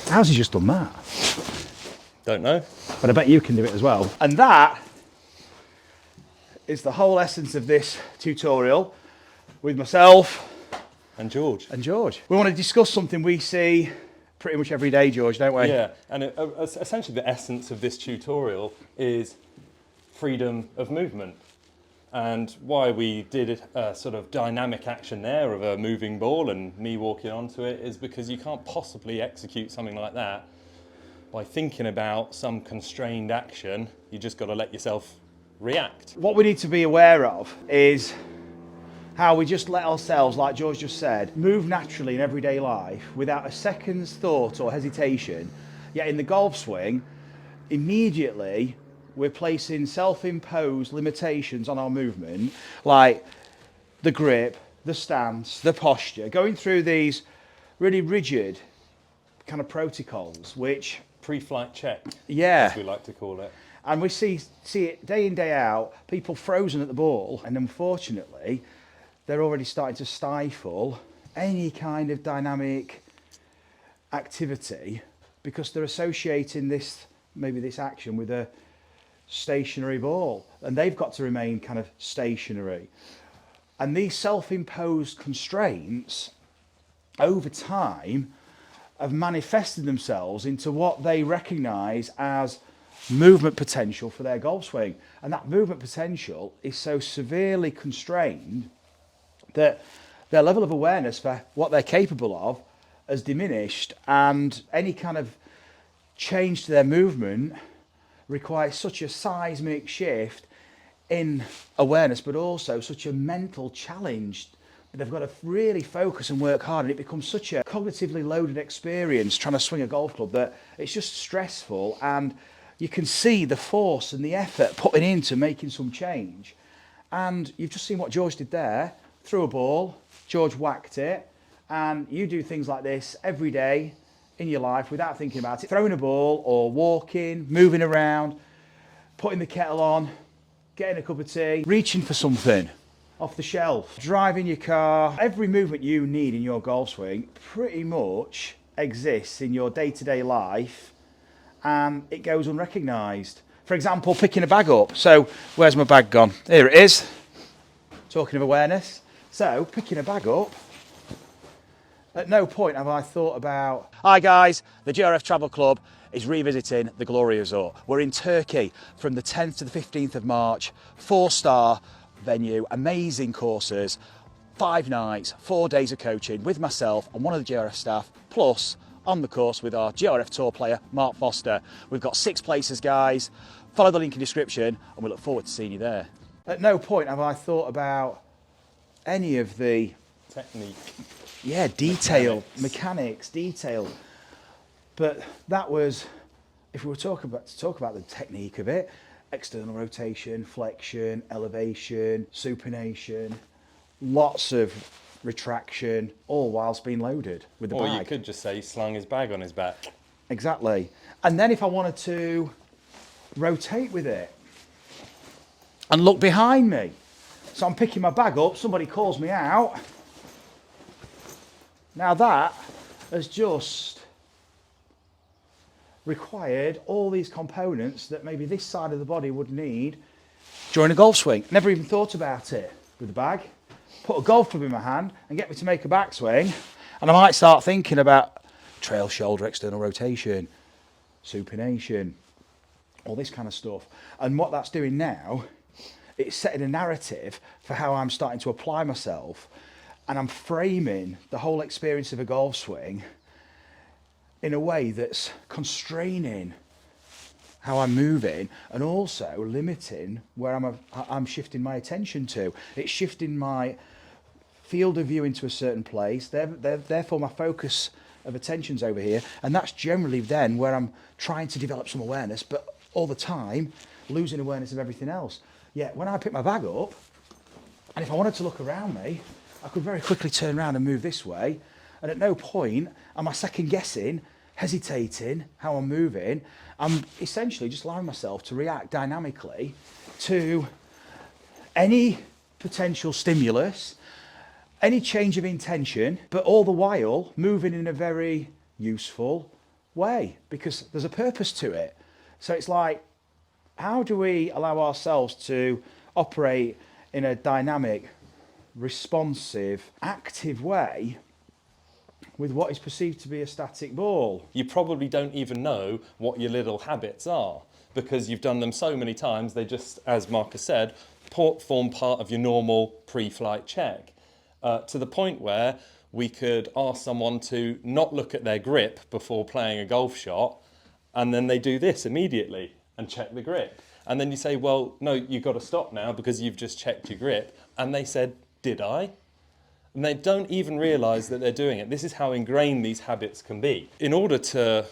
How's he just done that? Don't know. But I bet you can do it as well. And that is the whole essence of this tutorial with myself And George. and George. We want to discuss something we see pretty much every day, George, don't we? Yeah, and essentially the essence of this tutorial is freedom of movement. And why we did a sort of dynamic action there of a moving ball and me walking onto it is because you can't possibly execute something like that by thinking about some constrained action. You just got to let yourself react. What we need to be aware of is how we just let ourselves, like George just said, move naturally in everyday life without a second's thought or hesitation. Yet in the golf swing, immediately we're placing self-imposed limitations on our movement, like the grip, the stance, the posture, going through these really rigid kind of protocols, which... Pre-flight check, Yeah. as we like to call it. And we see it day in, day out, people frozen at the ball, and unfortunately, they're already starting to stifle any kind of dynamic activity because they're associating maybe this action with a stationary ball, and they've got to remain kind of stationary. And these self-imposed constraints over time have manifested themselves into what they recognize as movement potential for their golf swing. And that movement potential is so severely constrained that their level of awareness for what they're capable of has diminished, and any kind of change to their movement requires such a seismic shift in awareness, but also such a mental challenge. They've got to really focus and work hard, and it becomes such a cognitively loaded experience trying to swing a golf club that it's just stressful, and you can see the force and the effort putting into making some change. And you've just seen what George did there. Threw a ball, George whacked it, and you do things like this every day in your life without thinking about it. Throwing a ball or walking, moving around, putting the kettle on, getting a cup of tea, reaching for something off the shelf, driving your car. Every movement you need in your golf swing pretty much exists in your day-to-day life, and it goes unrecognised. For example, picking a bag up. So where's my bag gone? Here it is. Talking of awareness. So picking a bag up, at no point have I thought about... Hi guys, the GRF Travel Club is revisiting the Glory Resort. We're in Turkey from the 10th to the 15th of March, 4-star venue, amazing courses, 5 nights, 4 days of coaching with myself and one of the GRF staff, plus on the course with our GRF tour player, Mark Foster. We've got 6 places, guys. Follow the link in the description and we look forward to seeing you there. At no point have I thought about any of the... Technique. Yeah, detail, mechanics, detail. But that was, if we were to talk about the technique of it, external rotation, flexion, elevation, supination, lots of retraction, all whilst being loaded with the bag. Or you could just say he slung his bag on his back. Exactly. And then if I wanted to rotate with it and look behind me, so I'm picking my bag up, somebody calls me out. Now that has just required all these components that maybe this side of the body would need during a golf swing. Never even thought about it with the bag. Put a golf club in my hand and get me to make a backswing, and I might start thinking about trail shoulder, external rotation, supination, all this kind of stuff. And what that's doing now, it's setting a narrative for how I'm starting to apply myself, and I'm framing the whole experience of a golf swing in a way that's constraining how I'm moving, and also limiting where I'm shifting my attention to. It's shifting my field of view into a certain place. Therefore, my focus of attention's over here, and that's generally then where I'm trying to develop some awareness, but all the time losing awareness of everything else. Yet when I pick my bag up, and if I wanted to look around me, I could very quickly turn around and move this way, and at no point am I second guessing, hesitating how I'm moving. I'm essentially just allowing myself to react dynamically to any potential stimulus, any change of intention, but all the while moving in a very useful, way because there's a purpose to it. So it's like, how do we allow ourselves to operate in a dynamic, responsive, active way with what is perceived to be a static ball? You probably don't even know what your little habits are because you've done them so many times, they just, as Marcus said, form part of your normal pre-flight check. To the point where we could ask someone to not look at their grip before playing a golf shot, and then they do this immediately and check the grip. And then you say, well, no, you've got to stop now because you've just checked your grip. And they said, did I? And they don't even realise that they're doing it. This is how ingrained these habits can be. In order to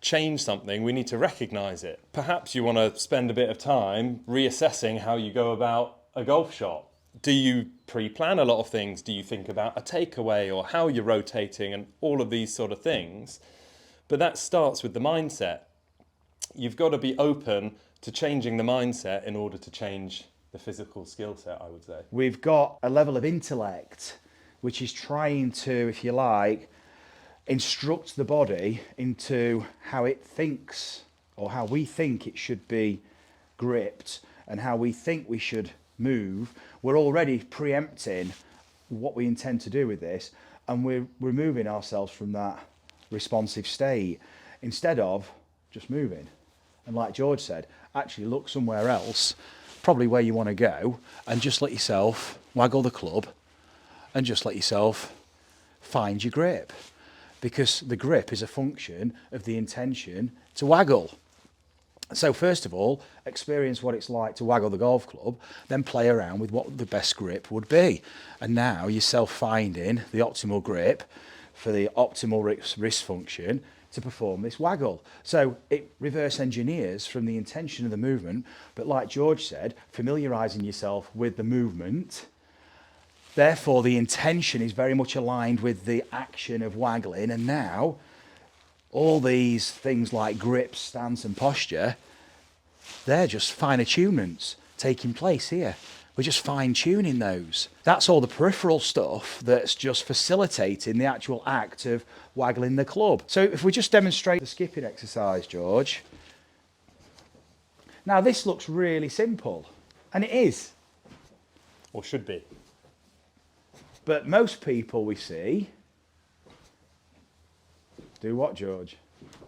change something, we need to recognise it. Perhaps you want to spend a bit of time reassessing how you go about a golf shot. Do you pre-plan a lot of things? Do you think about a takeaway or how you're rotating and all of these sort of things? But that starts with the mindset. You've got to be open to changing the mindset in order to change the physical skill set, I would say. We've got a level of intellect which is trying to, if you like, instruct the body into how it thinks or how we think it should be gripped and how we think we should move. We're already preempting what we intend to do with this, and we're removing ourselves from that responsive state instead of just moving. And like George said, actually look somewhere else, probably where you want to go, and just let yourself waggle the club and just let yourself find your grip, because the grip is a function of the intention to waggle. So first of all, experience what it's like to waggle the golf club, then play around with what the best grip would be. And now you're self-finding the optimal grip for the optimal wrist function to perform this waggle. So it reverse engineers from the intention of the movement, but like George said, familiarising yourself with the movement. Therefore, the intention is very much aligned with the action of waggling, and now all these things like grip, stance and posture, they're just fine attunements taking place here. We're just fine-tuning those. That's all the peripheral stuff that's just facilitating the actual act of waggling the club. So if we just demonstrate the skipping exercise, George. Now this looks really simple, and it is. Or should be. But most people we see do what, George?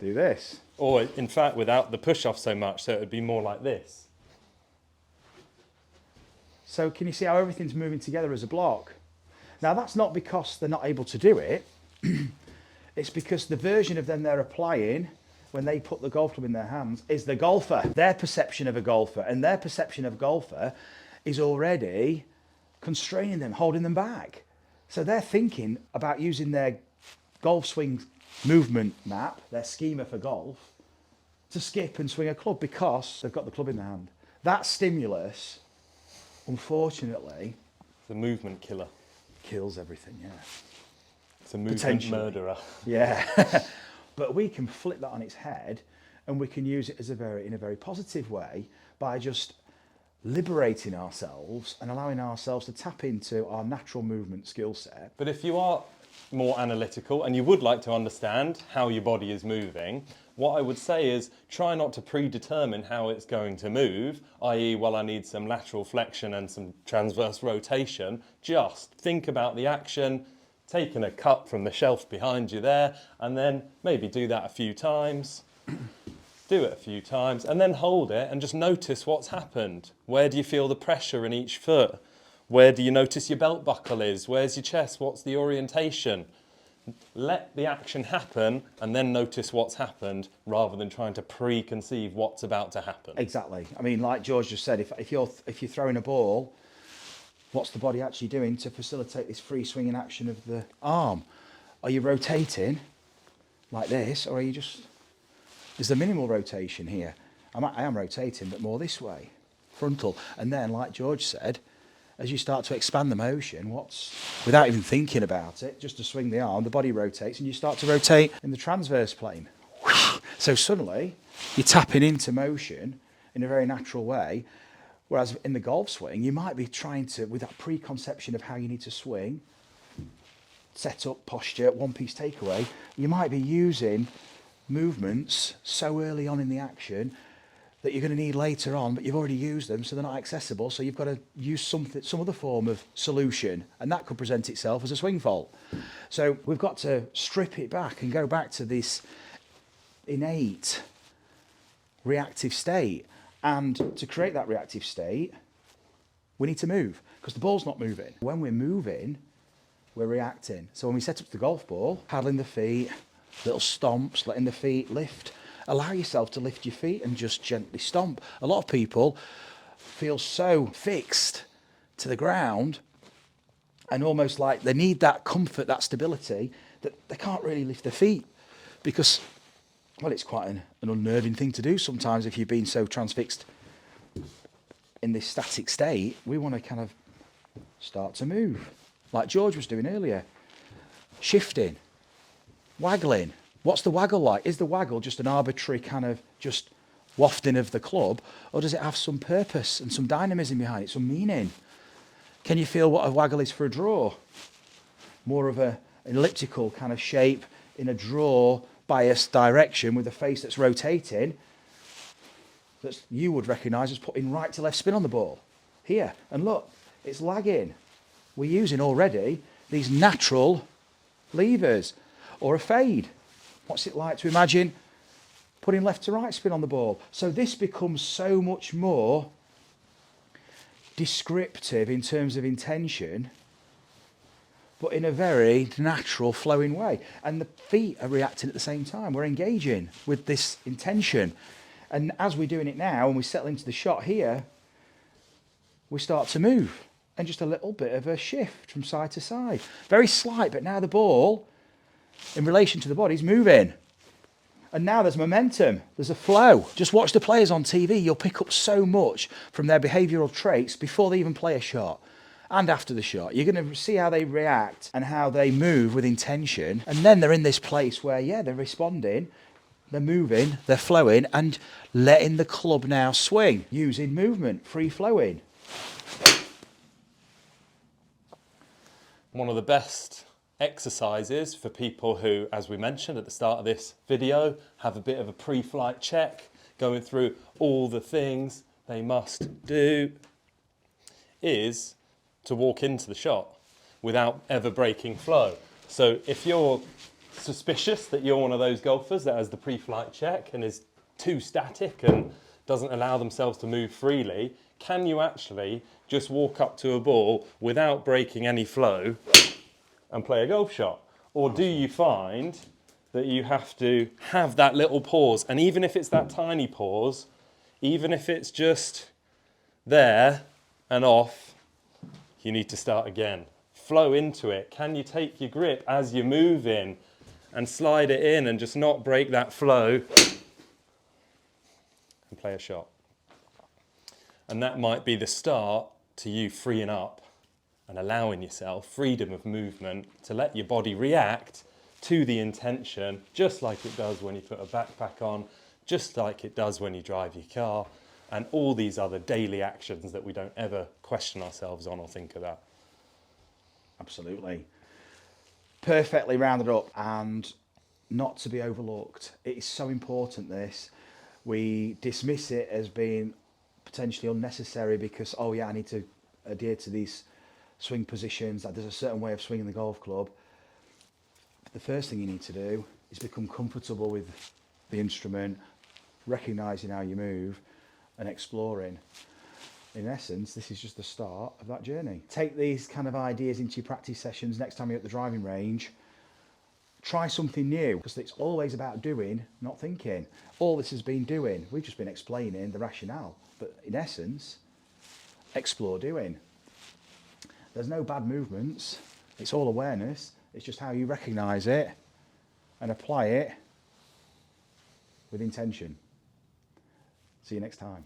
Do this. Or in fact, without the push-off so much, so it would be more like this. So can you see how everything's moving together as a block? Now that's not because they're not able to do it. It's because the version of them they're applying when they put the golf club in their hands is the golfer. Their perception of a golfer, and their perception of a golfer is already constraining them, holding them back. So they're thinking about using their golf swing movement map, their schema for golf, to skip and swing a club because they've got the club in their hand. That stimulus, unfortunately, The movement killer. kills everything, yeah. It's a movement Potentially. murderer. Yeah. But we can flip that on its head, and we can use it as in a very positive way by just liberating ourselves and allowing ourselves to tap into our natural movement skill set. But if you are more analytical and you would like to understand how your body is moving, what I would say is try not to predetermine how it's going to move, i.e., well, I need some lateral flexion and some transverse rotation. Just think about the action, taking a cup from the shelf behind you there, and then maybe do that a few times. Do it a few times, and then hold it and just notice what's happened. Where do you feel the pressure in each foot? Where do you notice your belt buckle is? Where's your chest? What's the orientation? Let the action happen and then notice what's happened rather than trying to preconceive what's about to happen. Exactly. I mean, like George just said, if you're throwing a ball, what's the body actually doing to facilitate this free swinging action of the arm? Are you rotating like this, or are you just... There's the minimal rotation here. I am rotating, but more this way, frontal. And then, like George said, as you start to expand the motion, without even thinking about it, just to swing the arm, the body rotates, and you start to rotate in the transverse plane. So suddenly, you're tapping into motion in a very natural way, whereas in the golf swing, you might be trying to, with that preconception of how you need to swing, set up, posture, one-piece takeaway, you might be using movements so early on in the action that you're going to need later on, but you've already used them, so they're not accessible. So you've got to use something, some other form of solution, and that could present itself as a swing fault. So we've got to strip it back and go back to this innate reactive state. And to create that reactive state, we need to move, because the ball's not moving. When we're moving, we're reacting. So when we set up the golf ball, paddling the feet, little stomps, letting the feet lift. Allow yourself to lift your feet and just gently stomp. A lot of people feel so fixed to the ground and almost like they need that comfort, that stability, that they can't really lift their feet because, well, it's quite an unnerving thing to do sometimes if you've been so transfixed in this static state. We want to kind of start to move, like George was doing earlier. Shifting, waggling. What's the waggle like? Is the waggle just an arbitrary kind of just wafting of the club, or does it have some purpose and some dynamism behind it, some meaning? Can you feel what a waggle is for a draw? More of an elliptical kind of shape in a draw biased direction with a face that's rotating, that you would recognise as putting right to left spin on the ball. Here, and look, it's lagging. We're using already these natural levers, or a fade. What's it like to imagine putting left to right spin on the ball? So this becomes so much more descriptive in terms of intention, but in a very natural, flowing way. And the feet are reacting at the same time. We're engaging with this intention. And as we're doing it now, and we settle into the shot here, we start to move. And just a little bit of a shift from side to side. Very slight, but now the ball, in relation to the body, is moving. And now there's momentum, there's a flow. Just watch the players on TV. You'll pick up so much from their behavioural traits before they even play a shot and after the shot. You're going to see how they react and how they move with intention. And then they're in this place where, yeah, they're responding, they're moving, they're flowing, and letting the club now swing, using movement, free-flowing. One of the best exercises for people who, as we mentioned at the start of this video, have a bit of a pre-flight check, going through all the things they must do, is to walk into the shot without ever breaking flow. So if you're suspicious that you're one of those golfers that has the pre-flight check and is too static and doesn't allow themselves to move freely, can you actually just walk up to a ball without breaking any flow and play a golf shot? Or do you find that you have to have that little pause? And even if it's that tiny pause, even if it's just there and off, you need to start again. Flow into it. Can you take your grip as you're moving and slide it in and just not break that flow and play a shot? And that might be the start to you freeing up and allowing yourself freedom of movement to let your body react to the intention, just like it does when you put a backpack on, just like it does when you drive your car, and all these other daily actions that we don't ever question ourselves on or think about. Absolutely. Perfectly rounded up and not to be overlooked. It is so important, this. We dismiss it as being potentially unnecessary because, oh yeah, I need to adhere to these swing positions, that there's a certain way of swinging the golf club. The first thing you need to do is become comfortable with the instrument, recognising how you move and exploring. In essence, this is just the start of that journey. Take these kind of ideas into your practice sessions next time you're at the driving range. Try something new, because it's always about doing, not thinking. All this has been doing, we've just been explaining the rationale, but in essence, explore doing. There's no bad movements, it's all awareness, it's just how you recognise it and apply it with intention. See you next time.